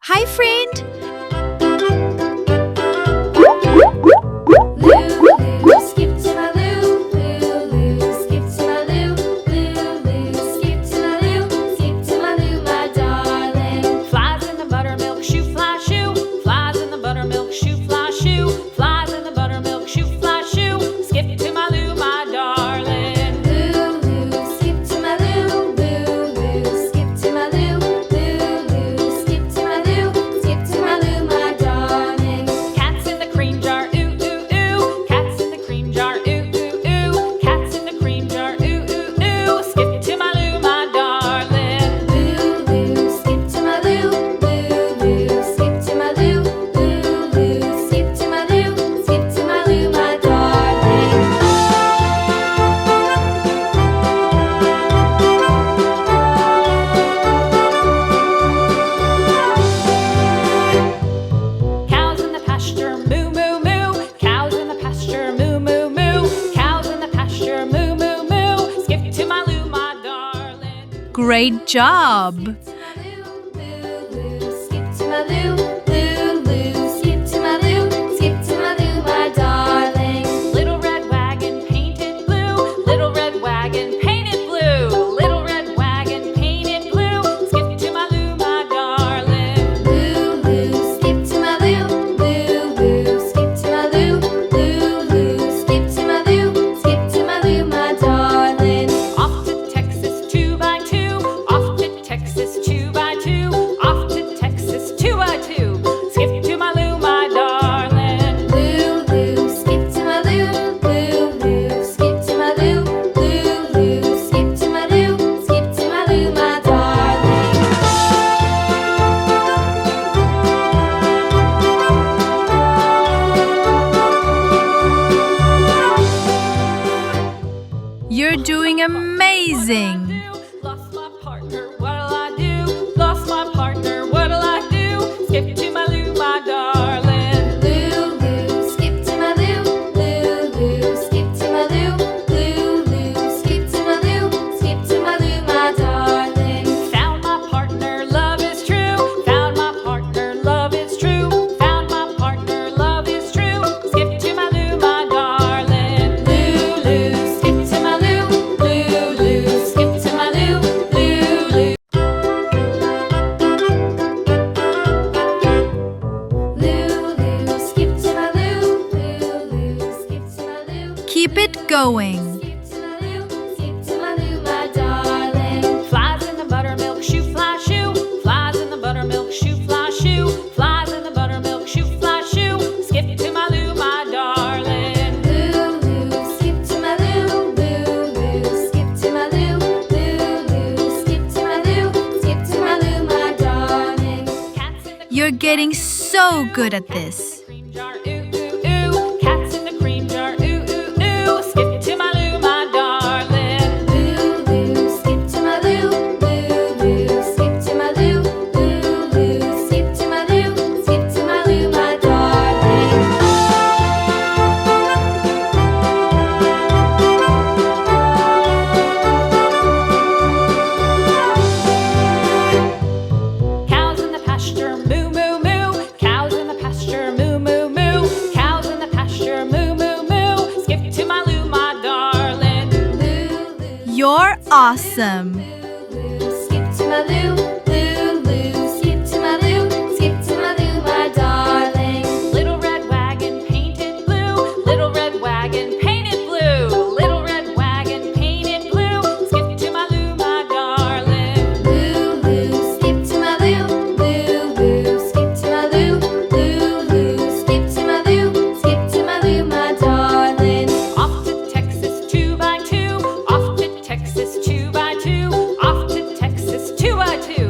Hi, friend. Lou, skip to my Lou, skip to my Lou, skip to my Lou, skip to my Lou, my darling. Flies in the buttermilk shoe, fly shoe. Flies in the buttermilk shoe, fly shoe. Flies in the buttermilk shoe, fly shoe. Skip to my Lou, my darling. Lou, skip to my Lou, skip to my Lou, skip to my Lou, skip to my Lou, my darling. Cats in the cream jar, ooh ooh ooh. Cats in the cream jar, ooh ooh ooh. Cats in the cream jar, ooh ooh ooh. Skip to my Lou, my darling. Lou, skip to my Lou, skip to my Lou, skip to my Lou, skip to my Lou, my darling. Cows in the pasture, moo moo moo. Cows in the pasture, moo moo moo. Cows in the pasture, moo moo moo. Skip to my Lou, my darling. Great job. Skip to my Lou, skip to my Lou, skip to my Lou, my darling. Little red wagon painted blue. Little red wagon painted blue. Little red wagon painted blue. Skip to my Lou, my darling. Lou, skip to my Lou, skip to my Lou, skip to my Lou, skip to my Lou, my darling. Off to Texas 2x2. Off to Texas 2x2. Off to Texas 2x2. Skip to my Lou, my darling. Lou, skip to my Lou, skip to my Lou, skip to my Lou, skip to my Lou, my darling. You're doing amazing. Lost my partner, what'll I do? Lost my partner, what'll I do? Skip to my Lou, my darling. Lou, skip to my Lou, skip to my Lou, skip to my Lou, skip to my Lou, my darling. Found my partner, love is true. Found my partner, love is true. Found my partner, love is true. Skip to my Lou, my darling. Lou, skip to my Lou, skip to my Lou, Lou. Lou, skip to my Lou, skip to my Lou. Keep it going. Skip to my Lou, skip to my Lou, my darling. Flies in the buttermilk shoe, fly shoe. Flies in the buttermilk shoe, fly shoe. Flies in the buttermilk shoe, fly shoe. Skip to my Lou, my darling. Lou, skip to my Lou, skip to my Lou, skip to my Lou, skip to my Lou, my darling. Cats in the You're getting so good at this. cream jar, ooh ooh ooh. Cats in the cream jar, ooh ooh ooh. Skip to my Lou, my darling. Lou, skip to my Lou, skip to my Lou, skip to my Lou, skip to my Lou, my darling. Cows in the pasture, moo moo moo. Cows in the pasture, moo moo moo. Cows in the pasture, moo moo moo. Skip to my Lou, my darling. You're awesome. Skip to my Lou, skip to my Lou, skip to my Lou, my darling. Little red wagon painted blue. Little red wagon painted blue. Little red wagon painted blue. Skip to my Lou, my darling. Lou, skip to my Lou, skip to my Lou, skip to my Lou, skip to my Lou, my darling. Off to Texas 2x2. Off to Texas 2x2. Off to Texas 2x2.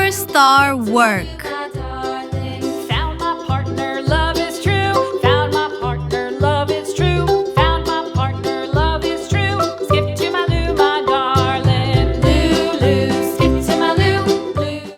superstar work.